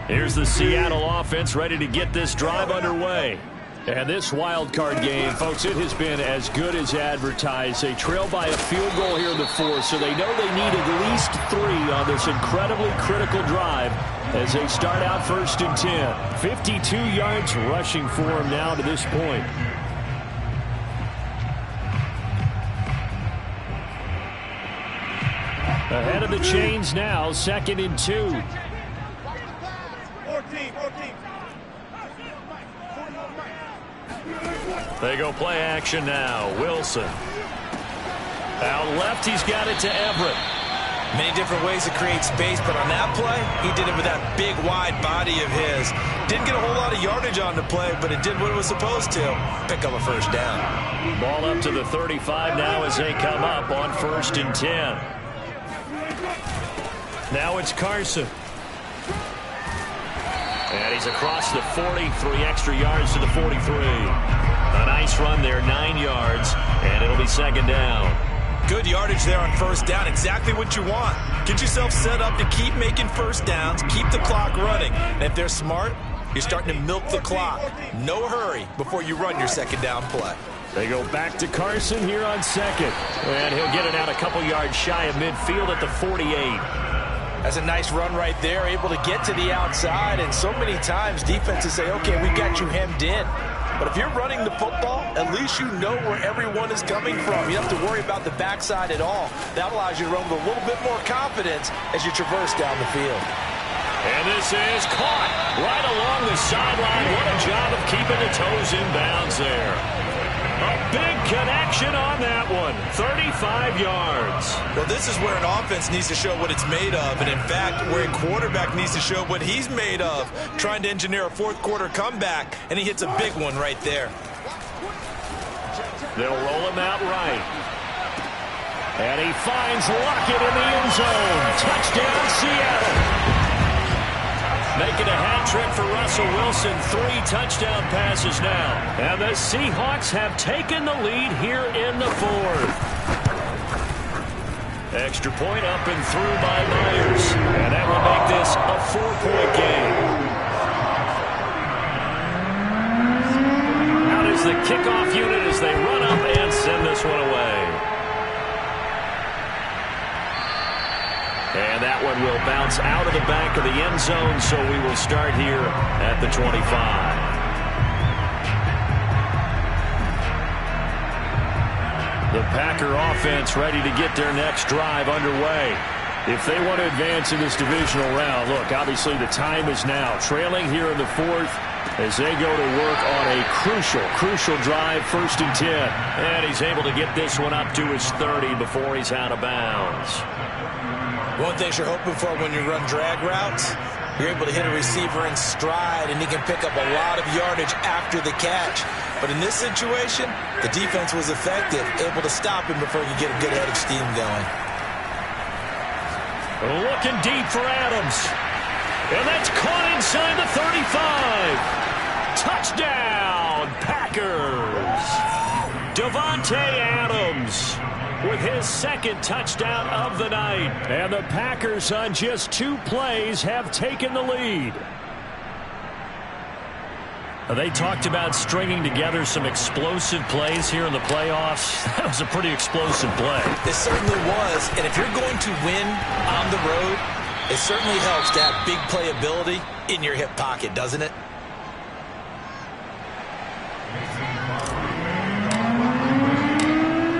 Here's the Seattle offense ready to get this drive underway. And this wild card game, folks, it has been as good as advertised. They trail by a field goal here in the 4th, so they know they need at least 3 on this incredibly critical drive as they start out 1st and 10. 52 yards rushing for them now to this point. Ahead of the chains now, 2nd and 2. They go play action now. Wilson. Out left, he's got it to Everett. Many different ways to create space, but on that play, he did it with that big, wide body of his. Didn't get a whole lot of yardage on the play, but it did what it was supposed to. Pick up a first down. Ball up to the 35 now as they come up on 1st and 10. Now it's Carson. And he's across the 40, 3 extra yards to the 43. A nice run there, 9 yards, and it'll be 2nd down. Good yardage there on 1st down, exactly what you want. Get yourself set up to keep making first downs, keep the clock running. And if they're smart, you're starting to milk the clock. No hurry before you run your 2nd down play. They go back to Carson here on 2nd. And he'll get it out a couple yards shy of midfield at the 48. That's a nice run right there, able to get to the outside, and so many times defenses say, okay, we got you hemmed in. But if you're running the football, at least you know where everyone is coming from. You don't have to worry about the backside at all. That allows you to run with a little bit more confidence as you traverse down the field. And this is caught right along the sideline. What a job of keeping the toes in bounds there. A big connection on that one. 35 yards. Well, this is where an offense needs to show what it's made of. And, in fact, where a quarterback needs to show what he's made of. Trying to engineer a fourth-quarter comeback, and he hits a big one right there. They'll roll him out right. And he finds Lockett in the end zone. Touchdown, Seattle. Making a hat trick for Russell Wilson. 3 touchdown passes now. And the Seahawks have taken the lead here in the 4th. Extra point up and through by Myers. And that will make this a 4-point game. Out is the kickoff unit as they run up and send this one away. And that one will bounce out of the back of the end zone, so we will start here at the 25. The Packer offense ready to get their next drive underway. If they want to advance in this divisional round, look, obviously the time is now. Trailing here in the 4th as they go to work on a crucial drive, 1st and 10. And he's able to get this one up to his 30 before he's out of bounds. One thing you're hoping for when you run drag routes, you're able to hit a receiver in stride, and he can pick up a lot of yardage after the catch. But in this situation, the defense was effective, able to stop him before he could get a good head of steam going. Looking deep for Adams. And that's caught inside the 35. Touchdown, Packers. Davante Adams with his 2nd touchdown of the night. And the Packers on just 2 plays have taken the lead. They talked about stringing together some explosive plays here in the playoffs. That was a pretty explosive play. It certainly was. And if you're going to win on the road, it certainly helps to have big playability in your hip pocket, doesn't it?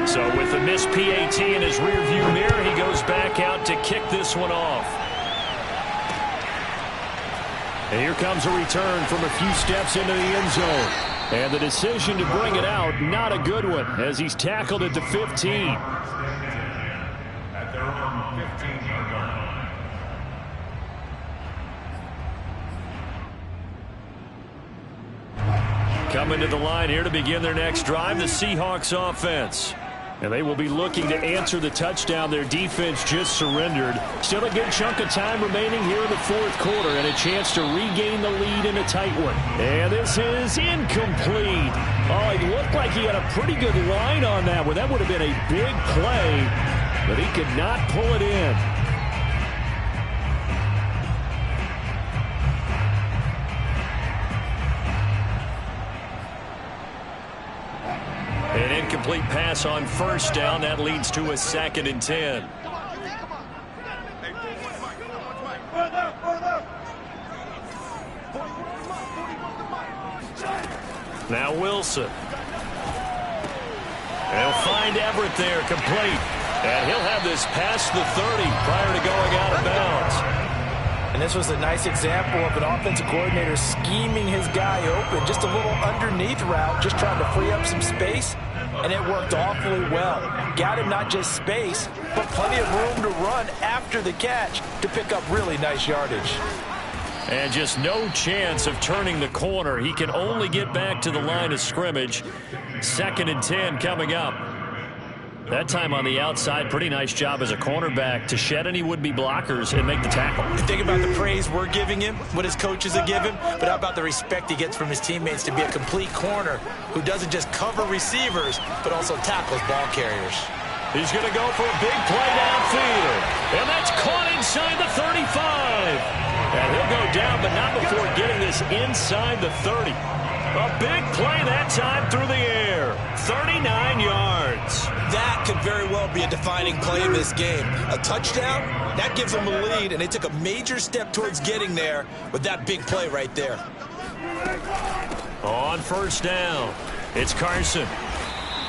So with the missed PAT in his rearview mirror, he goes back out to kick this one off. And here comes a return from a few steps into the end zone. And the decision to bring it out, not a good one, as he's tackled at the 15. At their own 15-yard line. Coming to the line here to begin their next drive, the Seahawks offense. And they will be looking to answer the touchdown their defense just surrendered. Still a good chunk of time remaining here in the 4th quarter and a chance to regain the lead in a tight one. And this is incomplete. Oh, it looked like he had a pretty good line on that one. That would have been a big play, but he could not pull it in. An incomplete pass on 1st down. That leads to a 2nd and 10. Now Wilson. They'll find Everett there, complete. And he'll have this past the 30 prior to going out of bounds. And this was a nice example of an offensive coordinator scheming his guy open. Just a little underneath route, just trying to free up some space. And it worked awfully well. Got him not just space, but plenty of room to run after the catch to pick up really nice yardage. And just no chance of turning the corner. He can only get back to the line of scrimmage. 2nd and 10 coming up. That time on the outside, pretty nice job as a cornerback to shed any would-be blockers and make the tackle. Think about the praise we're giving him, what his coaches have given, but how about the respect he gets from his teammates to be a complete corner who doesn't just cover receivers, but also tackles ball carriers. He's going to go for a big play downfield. And that's caught inside the 35. And he'll go down, but not before getting this inside the 30. A big play that time through the air. 39 yards. That could very well be a defining play in this game. A touchdown, that gives them a lead, and they took a major step towards getting there with that big play right there. On first down, it's Carson.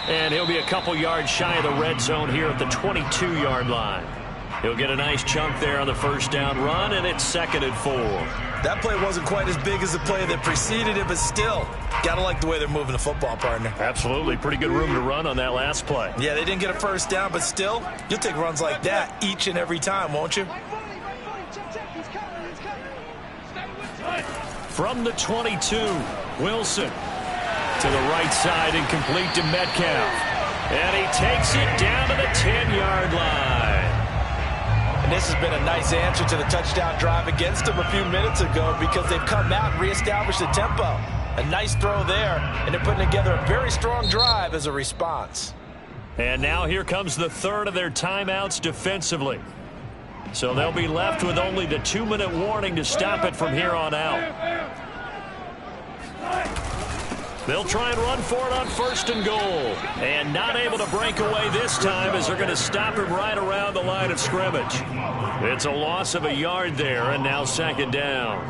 And he'll be a couple yards shy of the red zone here at the 22-yard line. He'll get a nice chunk there on the first down run, and it's 2nd and 4. That play wasn't quite as big as the play that preceded it, but still, gotta like the way they're moving the football, partner. Absolutely. Pretty good room to run on that last play. Yeah, they didn't get a first down, but still, you'll take runs like that each and every time, won't you? From the 22, Wilson to the right side and complete to Metcalf. And he takes it down to the 10-yard line. And this has been a nice answer to the touchdown drive against them a few minutes ago because they've come out and reestablished the tempo. A nice throw there, and they're putting together a very strong drive as a response. And now here comes the third of their timeouts defensively. So they'll be left with only the 2-minute warning to stop it from here on out. They'll try and run for it on 1st and goal. And not able to break away this time as they're going to stop him right around the line of scrimmage. It's a loss of a yard there, and now 2nd down.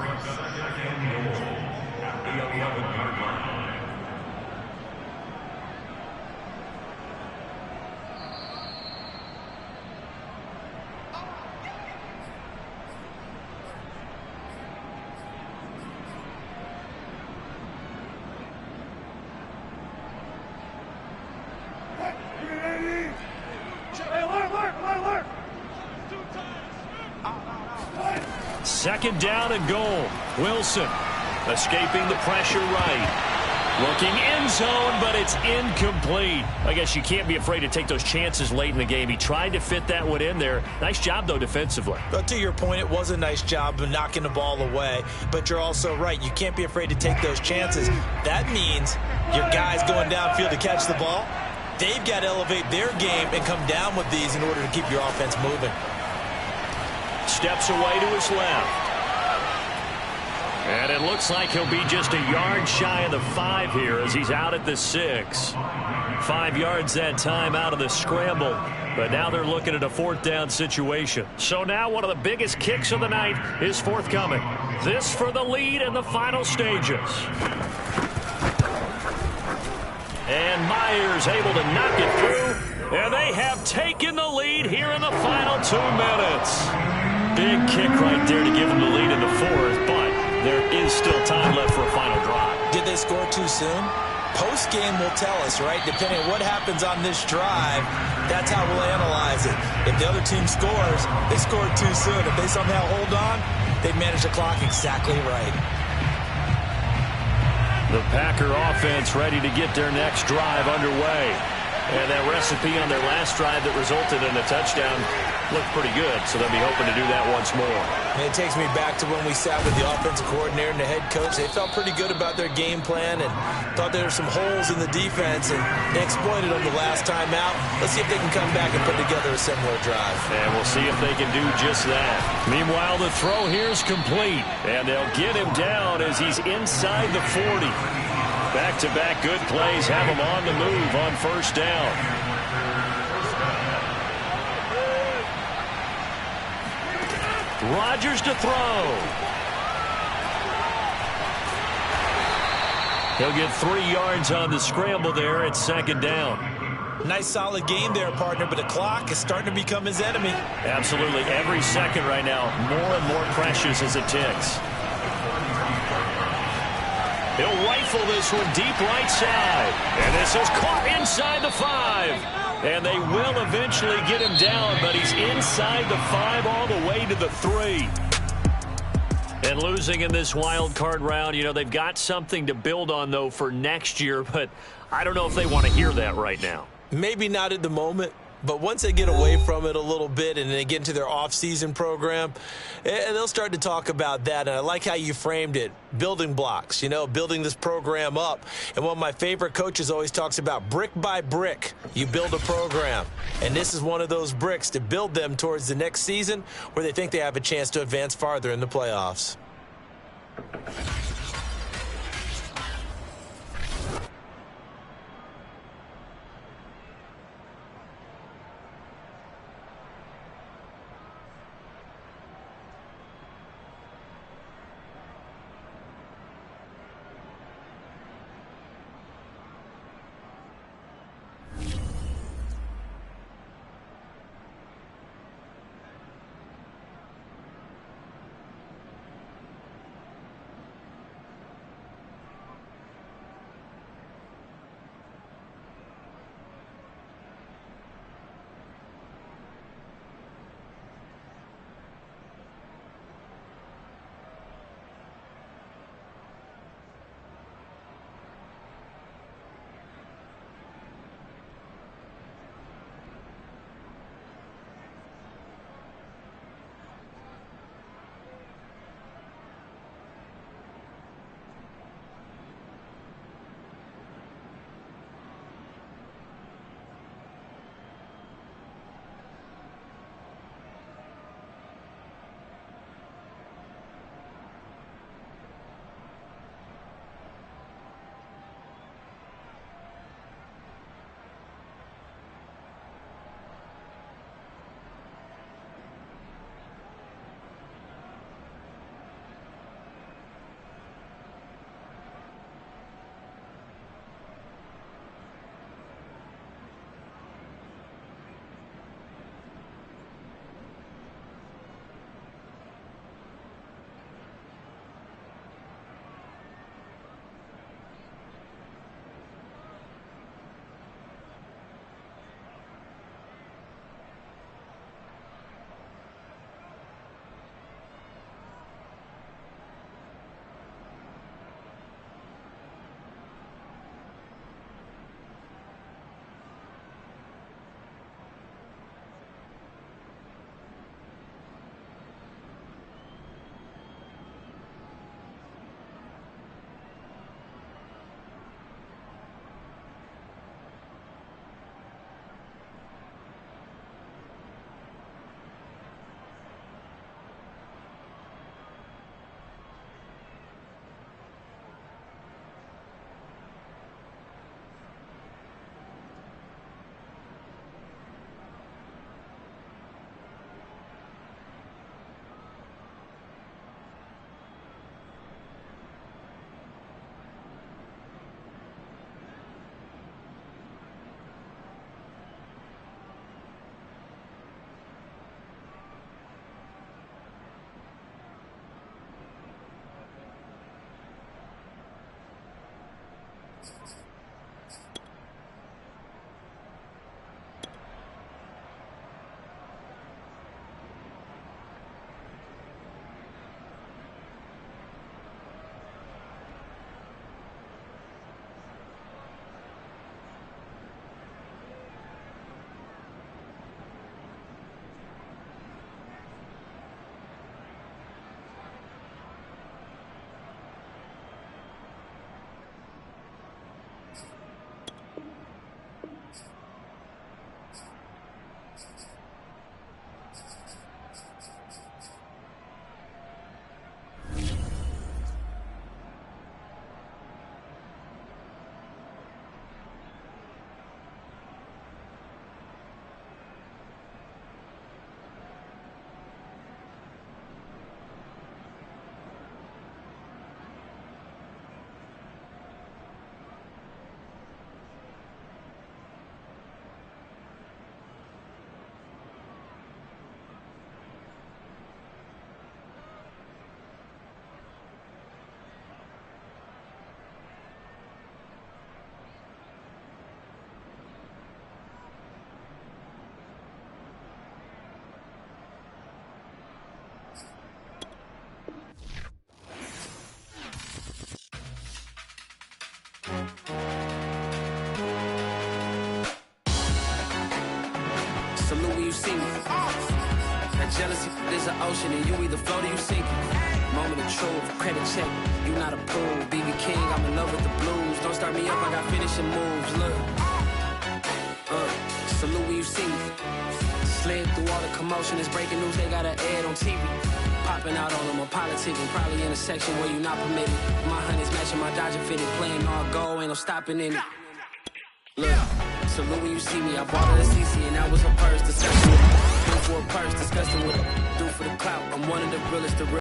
Second down and goal. Wilson escaping the pressure right. Looking end zone, but it's incomplete. I guess you can't be afraid to take those chances late in the game. He tried to fit that one in there. Nice job, though, defensively. But to your point, it was a nice job of knocking the ball away. But you're also right. You can't be afraid to take those chances. That means your guys going downfield to catch the ball, they've got to elevate their game and come down with these in order to keep your offense moving. Steps away to his left. And it looks like he'll be just a yard shy of the 5 here as he's out at the 6. 5 yards that time out of the scramble. But now they're looking at a 4th down situation. So now one of the biggest kicks of the night is forthcoming. This for the lead in the final stages. And Myers able to knock it through. And they have taken the lead here in the final 2 minutes. Big kick right there to give them the lead in the 4th, but there is still time left for a final drive. Did they score too soon? Post-game will tell us, right? Depending on what happens on this drive, that's how we'll analyze it. If the other team scores, they scored too soon. If they somehow hold on, they've managed the clock exactly right. The Packer offense ready to get their next drive underway. And that recipe on their last drive that resulted in a touchdown looked pretty good, so they'll be hoping to do that once more. And it takes me back to when we sat with the offensive coordinator and the head coach. They felt pretty good about their game plan and thought there were some holes in the defense, and they exploited them the last time out. Let's see if they can come back and put together a similar drive. And we'll see if they can do just that. Meanwhile, the throw here is complete, and they'll get him down as he's inside the 40. Back-to-back good plays have him on the move on 1st down. Rodgers to throw. He'll get 3 yards on the scramble there at 2nd down. Nice solid game there, partner, but the clock is starting to become his enemy. Absolutely. Every second right now, more and more precious as it ticks. He'll rifle this one deep right side. And this is caught inside the 5. And they will eventually get him down, but he's inside the 5 all the way to the 3. And losing in this wild card round, you know, they've got something to build on, though, for next year. But I don't know if they want to hear that right now. Maybe not at the moment. But once they get away from it a little bit and they get into their off-season program, they'll start to talk about that. And I like how you framed it, building blocks, you know, building this program up. And one of my favorite coaches always talks about brick by brick, you build a program. And this is one of those bricks to build them towards the next season where they think they have a chance to advance farther in the playoffs. Salute when you see me. That jealousy is an ocean, and you either float or you sink. Moment of truth, credit check. You not a pool, BB King. I'm in love with the blues. Don't start me up, I got finishing moves. Look, salute when you see me. Slid through all the commotion, it's breaking news. They got an ad on TV. Popping out on them, I'm politicking. Probably in a section where you not permitted. My honey's matching my Dodger fitted, playing all go, ain't no stopping in it. Look. Salute when you see me, I bought her a CC and that was her purse, disgusting with her. Do for a purse, disgusting with her. Do for the clout, I'm one of the realest,